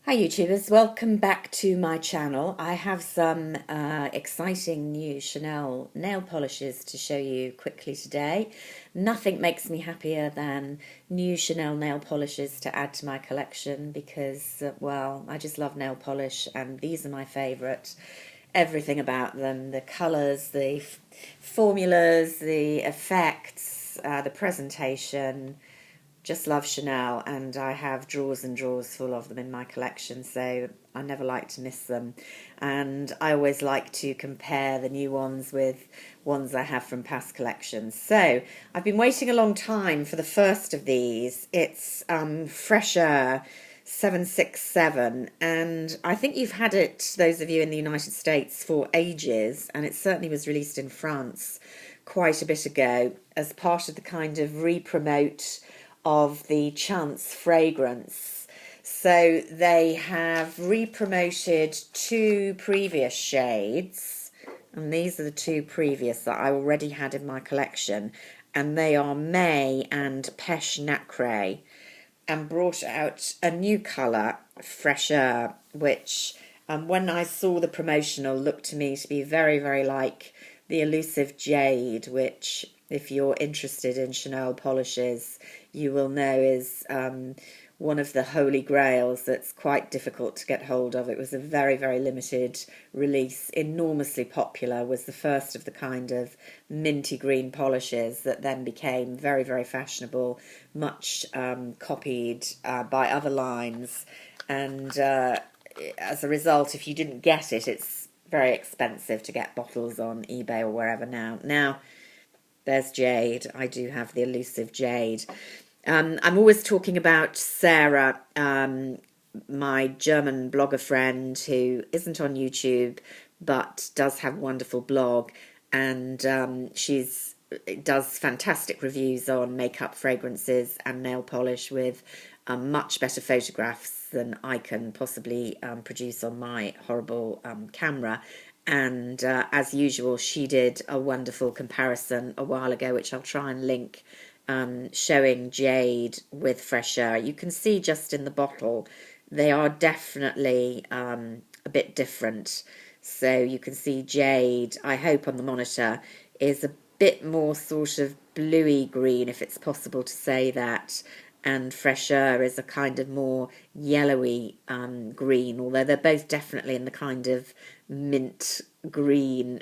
Hi YouTubers, welcome back to my channel. I have some exciting new Chanel nail polishes to show you quickly today. Nothing makes me happier than new Chanel nail polishes to add to my collection because, well, I just love nail polish and these are my favourite. Everything about them, the colours, the formulas, the effects, the presentation. Just love Chanel, and I have drawers and drawers full of them in my collection, so I never like to miss them. And I always like to compare the new ones with ones I have from past collections. So I've been waiting a long time for the first of these. It's Fraicheur 767, and I think you've had it, those of you in the United States, for ages, and it certainly was released in France quite a bit ago as part of the kind of re-promote of the Chance fragrance. So they have re-promoted two previous shades, and these are the two previous that I already had in my collection, and they are May and Pêche Nacré, and brought out a new colour, Fraicheur, which when I saw the promotional looked to me to be very, very like the elusive jade, which if you're interested in Chanel polishes, you will know is one of the holy grails that's quite difficult to get hold of. It was a very, very limited release, enormously popular, was the first of the kind of minty green polishes that then became very, very fashionable, much copied by other lines. And as a result, if you didn't get it, it's very expensive to get bottles on eBay or wherever now. Now, there's jade. I do have the elusive jade. I'm always talking about Sara, my German blogger friend who isn't on YouTube but does have a wonderful blog, and she's does fantastic reviews on makeup, fragrances and nail polish with much better photographs than I can possibly produce on my horrible camera. And as usual, she did a wonderful comparison a while ago, which I'll try and link, showing jade with Fraicheur. You can see just in the bottle, they are definitely a bit different. So you can see jade, I hope on the monitor, is a bit more sort of bluey green, if it's possible to say that. And Fraicheur is a kind of more yellowy green, although they're both definitely in the kind of mint green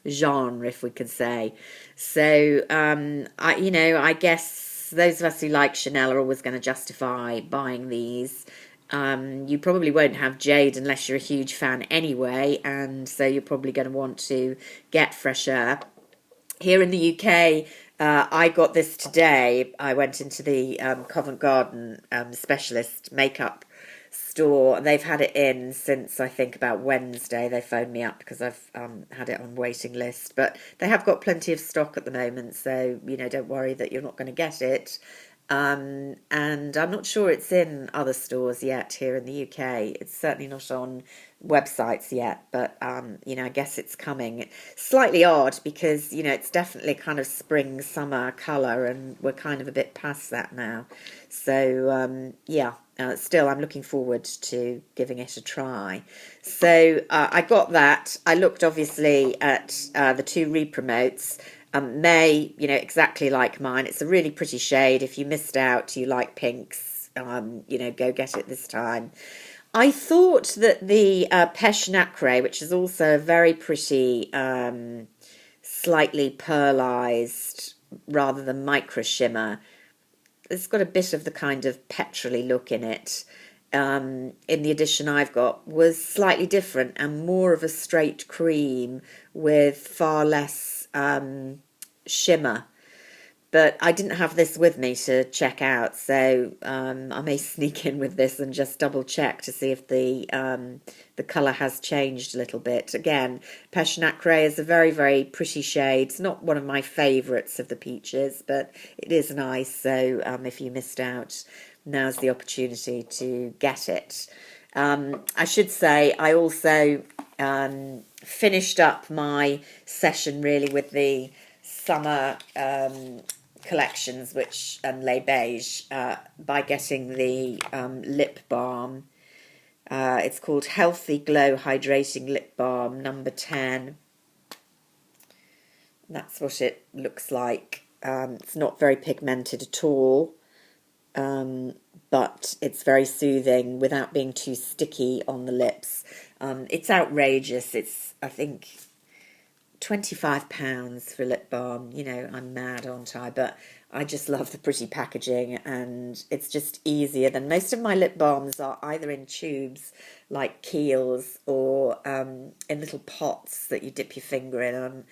genre, if we could say. So, I guess those of us who like Chanel are always going to justify buying these. You probably won't have jade unless you're a huge fan anyway, and so you're probably going to want to get Fraicheur. Here in the UK, I got this today. I went into the Covent Garden specialist makeup store. They've had it in since I think about Wednesday. They phoned me up because I've had it on waiting list. But they have got plenty of stock at the moment, so don't worry that you're not going to get it. And I'm not sure it's in other stores yet here in the UK. It's certainly not on websites yet, but I guess it's coming. Slightly odd because it's definitely kind of spring summer colour, and we're kind of a bit past that now. So still I'm looking forward to giving it a try. So I got that. I looked obviously at the two re-promotes. May, exactly like mine. It's a really pretty shade. If you missed out, you like pinks, go get it this time. I thought that the Pêche Nacré, which is also a very pretty, slightly pearlized rather than micro shimmer, it's got a bit of the kind of petrol-y look in it. In the edition I've got, was slightly different and more of a straight cream with far less shimmer. But I didn't have this with me to check out, so I may sneak in with this and just double check to see if the colour has changed a little bit. Again, Pêche Nacré is a very, very pretty shade. It's not one of my favourites of the peaches, but it is nice. So if you missed out, now's the opportunity to get it. I should say I also finished up my session really with the summer collections, and Les Beige, by getting the lip balm. It's called Healthy Glow Hydrating Lip Balm number 10. That's what it looks like. It's not very pigmented at all, but it's very soothing without being too sticky on the lips. It's outrageous. It's, I think, £25 for lip balm. You know, I'm mad, aren't I? But I just love the pretty packaging, and it's just easier than most of my lip balms are either in tubes like Kiehl's or in little pots that you dip your finger in.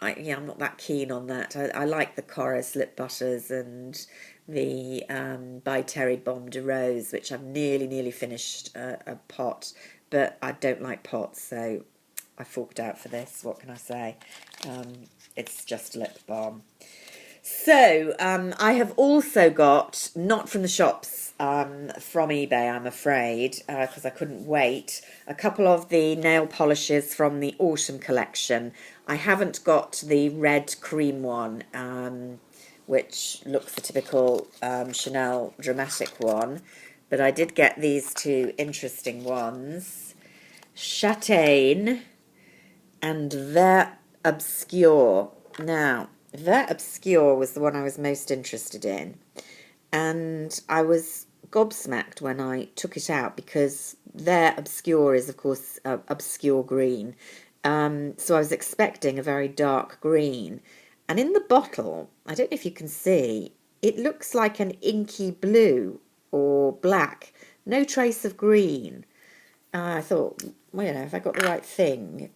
I'm not that keen on that. I like the Chorus lip butters and the by Terry Baume de Rose, which I've nearly finished a pot, but I don't like pots, so I forked out for this. What can I say? It's just lip balm. So I have also got, not from the shops, from eBay, I'm afraid, because I couldn't wait, a couple of the nail polishes from the autumn collection. I haven't got the red cream one, which looks a typical Chanel dramatic one, but I did get these two interesting ones. Chataigne and Vert Obcur. Now, Vert Obcur was the one I was most interested in, and I was gobsmacked when I took it out, because Vert Obcur is, of course, obscure green. So I was expecting a very dark green, and in the bottle, I don't know if you can see, it looks like an inky blue or black, no trace of green. I thought, well, you know, have I got the right thing?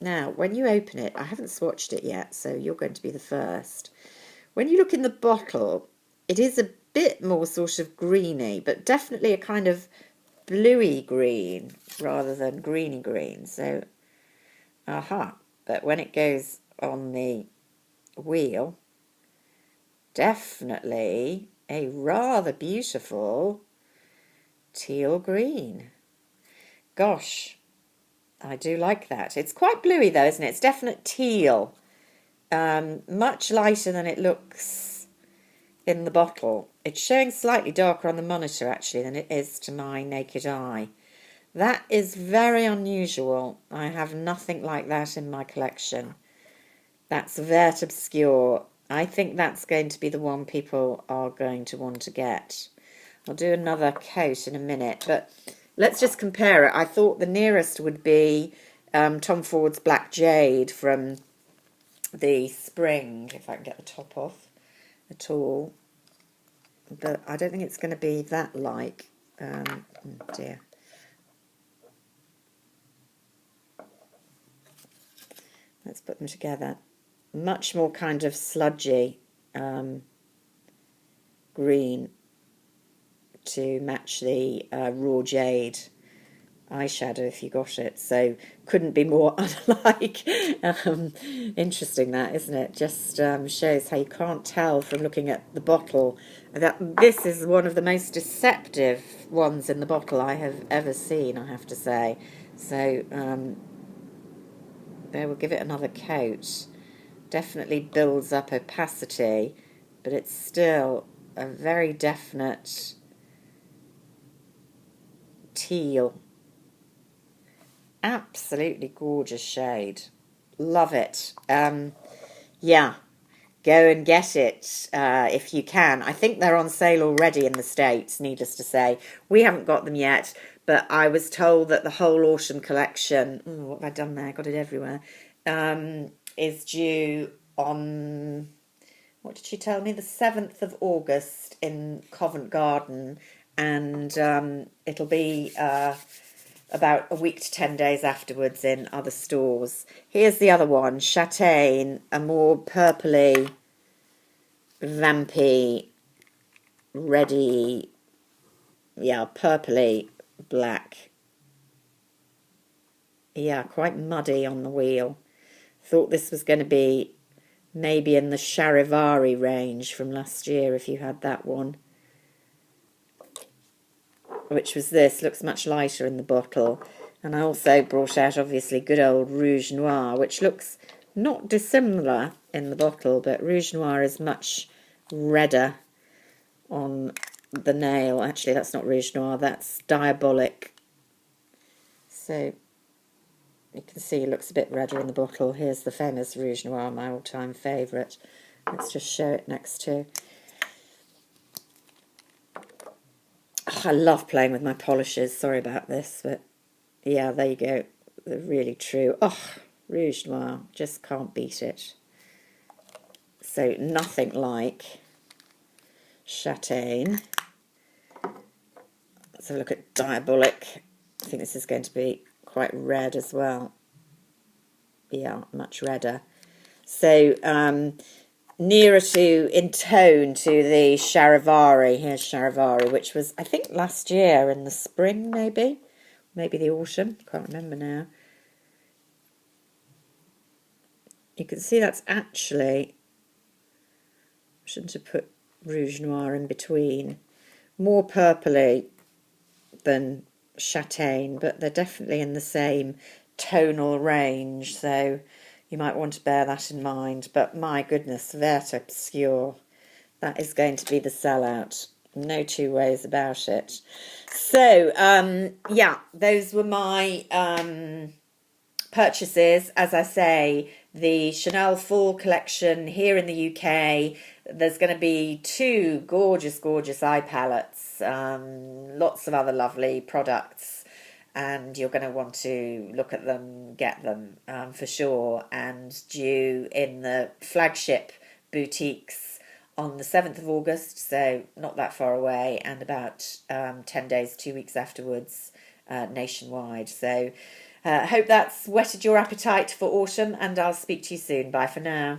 Now, when you open it, I haven't swatched it yet, so you're going to be the first. When you look in the bottle, it is a bit more sort of greeny, but definitely a kind of bluey green rather than greeny green. So, aha. But when it goes on the wheel, definitely a rather beautiful teal green. Gosh, I do like that. It's quite bluey though, isn't it? It's definite teal. Much lighter than it looks in the bottle. It's showing slightly darker on the monitor actually than it is to my naked eye. That is very unusual. I have nothing like that in my collection. That's Vert Obcur. I think that's going to be the one people are going to want to get. I'll do another coat in a minute, but let's just compare it. I thought the nearest would be Tom Ford's Black Jade from the spring, if I can get the top off at all. But I don't think it's going to be that like. Oh dear. Let's put them together. Much more kind of sludgy green to match the raw jade eyeshadow if you got it. So couldn't be more unlike. Interesting that, isn't it? Just shows how you can't tell from looking at the bottle. That this is one of the most deceptive ones in the bottle I have ever seen, I have to say. So there, we'll give it another coat. Definitely builds up opacity, but it's still a very definite teal. Absolutely gorgeous shade. Love it. Yeah, go and get it if you can. I think they're on sale already in the States, needless to say. We haven't got them yet, but I was told that the whole autumn collection, what have I done there? Got it everywhere, is due on, what did she tell me? The 7th of August in Covent Garden, and it'll be about a week to 10 days afterwards in other stores. Here's the other one, Chataigne, a more purpley, vampy, reddy, yeah, purpley black. Yeah, quite muddy on the wheel. Thought this was going to be maybe in the Charivari range from last year, if you had that one. Which was this, looks much lighter in the bottle. And I also brought out, obviously, good old Rouge Noir, which looks not dissimilar in the bottle, but Rouge Noir is much redder on the nail. Actually, that's not Rouge Noir, that's Diabolic. So you can see it looks a bit redder in the bottle. Here's the famous Rouge Noir, my all-time favourite. Let's just show it next to. Oh, I love playing with my polishes. Sorry about this, but yeah, there you go. They're really true. Oh, Rouge Noir, just can't beat it. So nothing like Chataigne. Let's have a look at Diabolic. I think this is going to be quite red as well. Yeah, much redder. So nearer to, in tone to the Charivari. Here's Charivari, which was, I think, last year in the spring, maybe the autumn. Can't remember now. You can see that's actually, I shouldn't have put Rouge Noir in between. More purpley than Chataigne, but they're definitely in the same tonal range, so you might want to bear that in mind. But my goodness, Vert Obcur, that is going to be the sellout. No two ways about it. So, yeah, those were my purchases. As I say, the Chanel Fall collection here in the UK. There's going to be 2 gorgeous, gorgeous eye palettes, lots of other lovely products, and you're going to want to look at them, get them for sure, and due in the flagship boutiques on the 7th of August, so not that far away, and about 10 days, 2 weeks afterwards, nationwide. So hope that's whetted your appetite for autumn, and I'll speak to you soon. Bye for now.